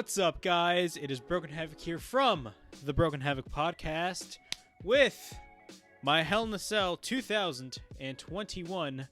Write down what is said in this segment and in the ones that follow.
What's up, guys? It is Broken Havoc here from the Broken Havoc podcast with my Hell in a Cell 2021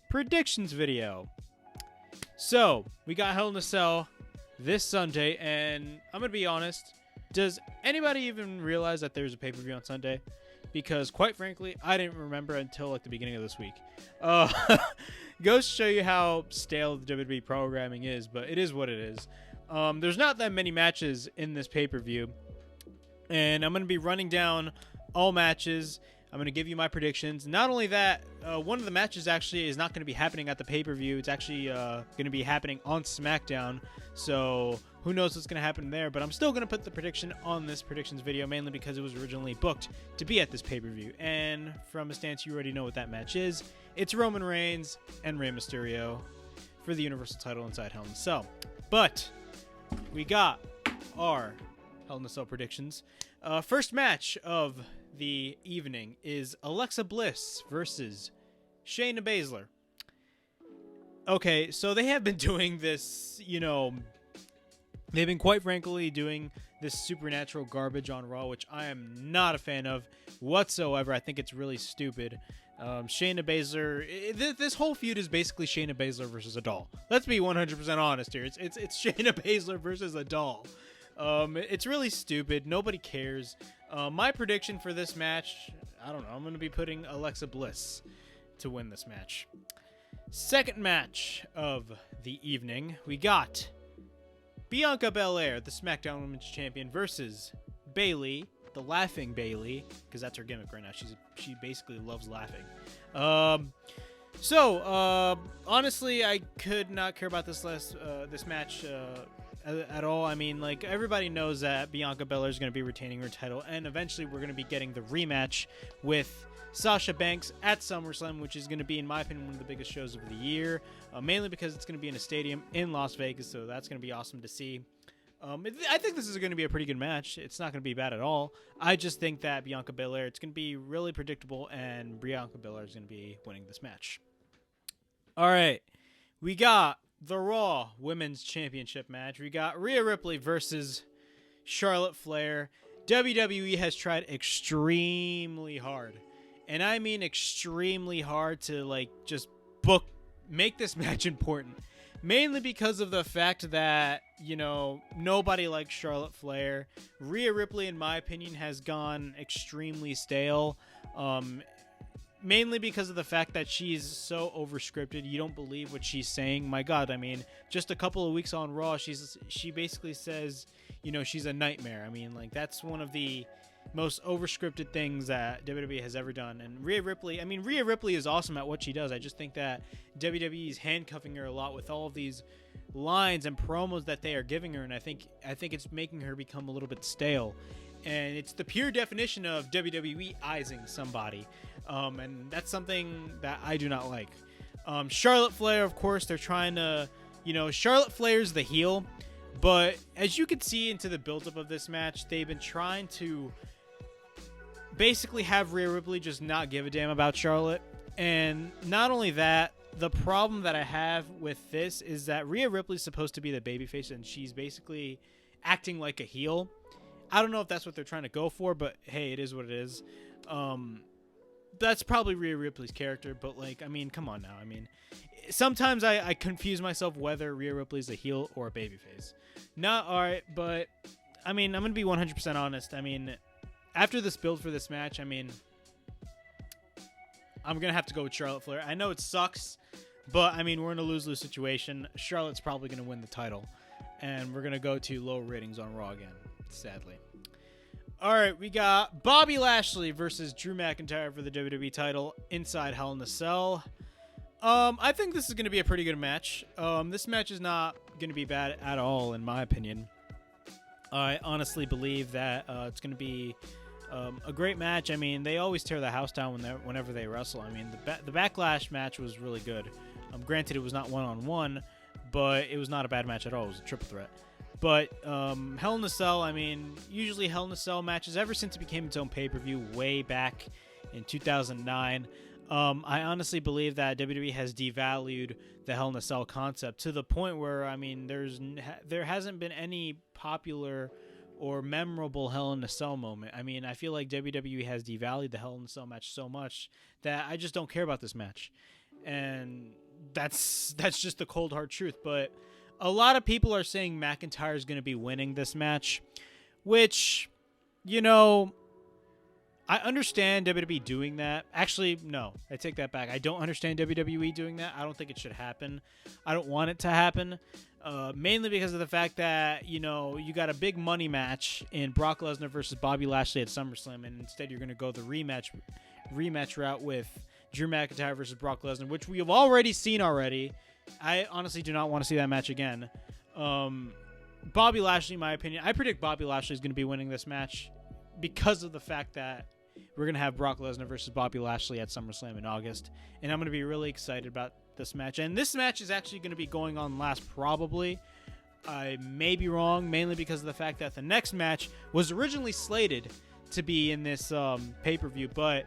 predictions video. So, we got Hell in a Cell this Sunday, and I'm going to be honest, does anybody even realize that there's a pay-per-view on Sunday? Because, quite frankly, I didn't remember until the beginning of this week. Goes to show you how stale the WWE programming is, but it is what it is. There's not that many matches in this pay-per-view, and I'm going to be running down all matches. I'm going to give you my predictions. Not only that, one of the matches actually is not going to be happening at the pay-per-view. It's actually going to be happening on SmackDown, so who knows what's going to happen there, but I'm still going to put the prediction on this predictions video, mainly because it was originally booked to be at this pay-per-view, and from a stance, you already know what that match is. It's Roman Reigns and Rey Mysterio for the Universal title inside Hell in a Cell. But we got our Hell in a Cell predictions. First match of the evening is Alexa Bliss versus Shayna Baszler. Okay, so they have been doing this, they've been quite frankly doing this supernatural garbage on Raw, which I am not a fan of whatsoever. I think it's really stupid. Shayna Baszler, this whole feud is basically Shayna Baszler versus a doll. Let's be 100% honest here. It's Shayna Baszler versus a doll. It's really stupid. Nobody cares. My prediction for this match, I don't know. I'm going to be putting Alexa Bliss to win this match. Second match of the evening, we got Bianca Belair, the SmackDown Women's Champion, versus Bayley, the Laughing Bayley, because that's her gimmick right now. She basically loves laughing. Honestly, I could not care about this match at all. I mean, like, everybody knows that Bianca Belair is going to be retaining her title, and eventually we're going to be getting the rematch with Sasha Banks at SummerSlam, which is going to be, in my opinion, one of the biggest shows of the year, mainly because it's going to be in a stadium in Las Vegas, so that's going to be awesome to see. I think this is going to be a pretty good match. It's not going to be bad at all. I just think that Bianca Belair, it's going to be really predictable, and Bianca Belair is going to be winning this match. All right, we got the Raw Women's Championship match. We got Rhea Ripley versus Charlotte Flair. WWE has tried extremely hard, and I mean extremely hard, to just make this match important. Mainly because of the fact that, nobody likes Charlotte Flair. Rhea Ripley, in my opinion, has gone extremely stale. Mainly because of the fact that she's so overscripted. You don't believe what she's saying. My God, I mean, just a couple of weeks on Raw, she basically says, she's a nightmare. I mean, that's one of the most overscripted things that WWE has ever done. And Rhea Ripley is awesome at what she does. I just think that WWE is handcuffing her a lot with all of these lines and promos that they are giving her, and I think it's making her become a little bit stale. And it's the pure definition of WWE-izing somebody. And that's something that I do not like. Charlotte Flair, of course, they're trying to, Charlotte Flair's the heel, but as you can see into the buildup of this match, they've been trying to basically have Rhea Ripley just not give a damn about Charlotte. And not only that, the problem that I have with this is that Rhea Ripley's supposed to be the babyface, and she's basically acting like a heel. I don't know if that's what they're trying to go for, but hey, it is what it is. That's probably Rhea Ripley's character, but come on now. I mean, sometimes I confuse myself whether Rhea Ripley's a heel or a babyface. Not alright, but I mean, I'm gonna be 100% honest. I mean, after this build for this match, I mean, I'm gonna have to go with Charlotte Flair. I know it sucks, but I mean, we're in a lose-lose situation. Charlotte's probably gonna win the title, and we're gonna go to low ratings on Raw again, sadly. All right, we got Bobby Lashley versus Drew McIntyre for the WWE title inside Hell in a Cell. I think this is going to be a pretty good match. This match is not going to be bad at all, in my opinion. I honestly believe that it's going to be a great match. I mean, they always tear the house down whenever they wrestle. I mean, the Backlash match was really good. Granted, it was not one-on-one, but it was not a bad match at all. It was a triple threat. But Hell in a Cell, I mean, usually Hell in a Cell matches, ever since it became its own pay-per-view way back in 2009, I honestly believe that WWE has devalued the Hell in a Cell concept to the point where, I mean, there hasn't been any popular or memorable Hell in a Cell moment. I mean, I feel like WWE has devalued the Hell in a Cell match so much that I just don't care about this match. And that's just the cold hard truth. But a lot of people are saying McIntyre is going to be winning this match, which, you know, I understand WWE doing that. Actually, no, I take that back. I don't understand WWE doing that. I don't think it should happen. I don't want it to happen, mainly because of the fact that, you know, you got a big money match in Brock Lesnar versus Bobby Lashley at SummerSlam, and instead you're going to go the rematch route with Drew McIntyre versus Brock Lesnar, which we have already seen already. I honestly do not want to see that match again. Bobby Lashley, in my opinion, I predict Bobby Lashley is going to be winning this match because of the fact that we're going to have Brock Lesnar versus Bobby Lashley at SummerSlam in August. And I'm going to be really excited about this match. And this match is actually going to be going on last, probably. I may be wrong, mainly because of the fact that the next match was originally slated to be in this pay-per-view. But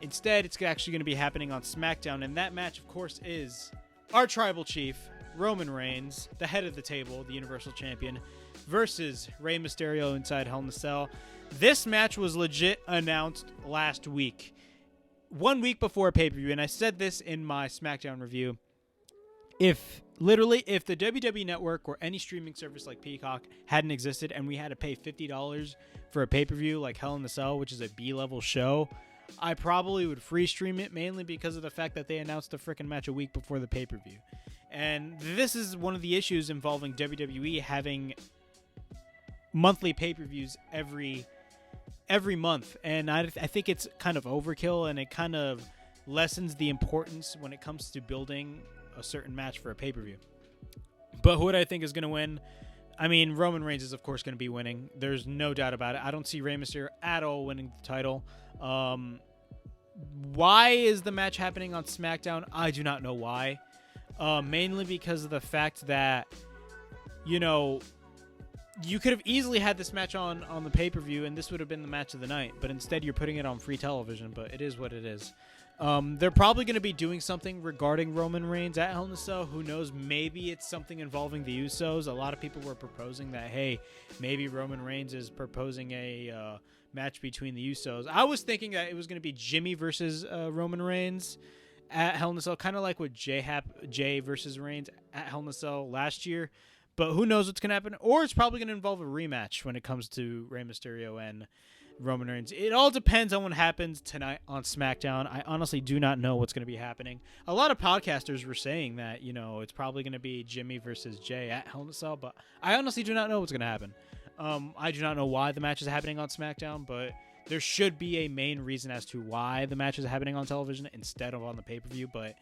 instead, it's actually going to be happening on SmackDown. And that match, of course, is our Tribal Chief, Roman Reigns, the head of the table, the Universal Champion, versus Rey Mysterio inside Hell in a Cell. This match was legit announced last week, 1 week before pay-per-view, and I said this in my SmackDown review. If the WWE Network or any streaming service like Peacock hadn't existed and we had to pay $50 for a pay-per-view like Hell in a Cell, which is a B-level show, I probably would free stream it, mainly because of the fact that they announced the freaking match a week before the pay-per-view. And this is one of the issues involving WWE having monthly pay-per-views every month, and I think it's kind of overkill, and it kind of lessens the importance when it comes to building a certain match for a pay-per-view. But who do I think is going to win? I mean, Roman Reigns is, of course, going to be winning. There's no doubt about it. I don't see Rey Mysterio at all winning the title. Why is the match happening on SmackDown? I do not know why. Mainly because of the fact that, you know, you could have easily had this match on the pay-per-view, and this would have been the match of the night. But instead, you're putting it on free television. But it is what it is. They're probably going to be doing something regarding Roman Reigns at Hell in a Cell. Who knows? Maybe it's something involving the Usos. A lot of people were proposing that, hey, maybe Roman Reigns is proposing a match between the Usos. I was thinking that it was going to be Jimmy versus Roman Reigns at Hell in a Cell, kind of like with Jay versus Reigns at Hell in a Cell last year. But who knows what's going to happen? Or it's probably going to involve a rematch when it comes to Rey Mysterio and Roman Reigns. It all depends on what happens tonight on SmackDown. I honestly do not know what's going to be happening. A lot of podcasters were saying that, you know, it's probably going to be Jimmy versus Jay at Hell in a Cell, but I honestly do not know what's going to happen. I do not know why the match is happening on SmackDown, but there should be a main reason as to why the match is happening on television instead of on the pay-per-view. But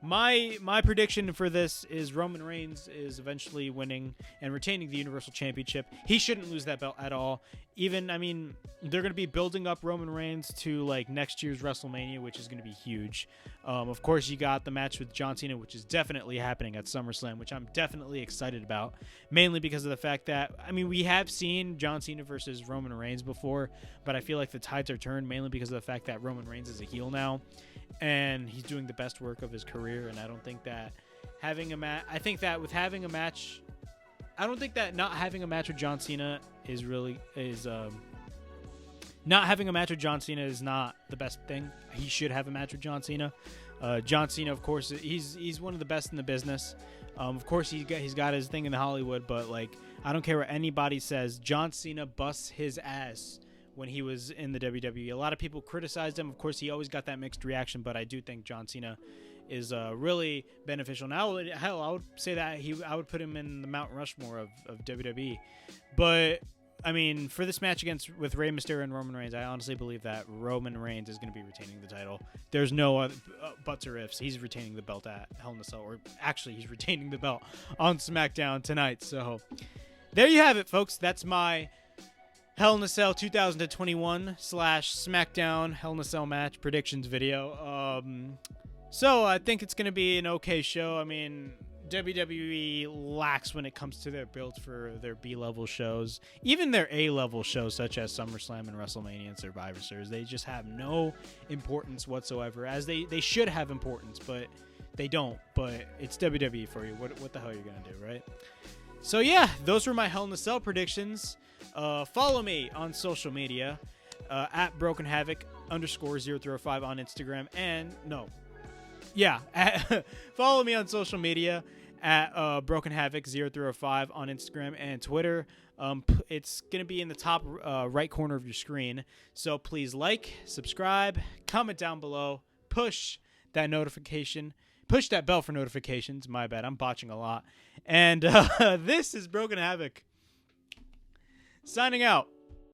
my prediction for this is Roman Reigns is eventually winning and retaining the Universal Championship. He shouldn't lose that belt at all. Even, I mean, they're going to be building up Roman Reigns to like next year's WrestleMania, which is going to be huge. Of course, you got the match with John Cena, which is definitely happening at SummerSlam, which I'm definitely excited about, mainly because of the fact that, I mean, we have seen John Cena versus Roman Reigns before, but I feel like the tides are turned mainly because of the fact that Roman Reigns is a heel now, and he's doing the best work of his career. And I don't think that having a match, I think that with having a match, I don't think that not having a match with John Cena not having a match with John Cena is not the best thing. He should have a match with John Cena. John Cena, of course, he's one of the best in the business. Of course, he's got his thing in Hollywood, but like, I don't care what anybody says, John Cena busts his ass when he was in the WWE. A lot of people criticized him. Of course, he always got that mixed reaction, but I do think John Cena is really beneficial. Now, hell, I would say that I would put him in the Mount Rushmore of WWE. But I mean, for this match with Rey Mysterio and Roman Reigns, I honestly believe that Roman Reigns is going to be retaining the title. There's no other buts or ifs. He's retaining the belt at Hell in a Cell, or actually, he's retaining the belt on SmackDown tonight. So there you have it, folks. That's my Hell in a Cell 2021 / SmackDown Hell in a Cell match predictions video. So I think it's going to be an okay show. I mean, WWE lacks when it comes to their build for their B-level shows. Even their A-level shows, such as SummerSlam and WrestleMania and Survivor Series, they just have no importance whatsoever, as they should have importance, but they don't. But it's WWE for you. What the hell are you going to do, right? So, yeah, those were my Hell in a Cell predictions. Follow me on social media at Broken Havoc _005 on Instagram. And, follow me on social media at Broken Havoc 005 on Instagram and Twitter. It's going to be in the top right corner of your screen. So please like, subscribe, comment down below, push that bell for notifications. My bad, I'm botching a lot. And this is Broken Havoc signing out.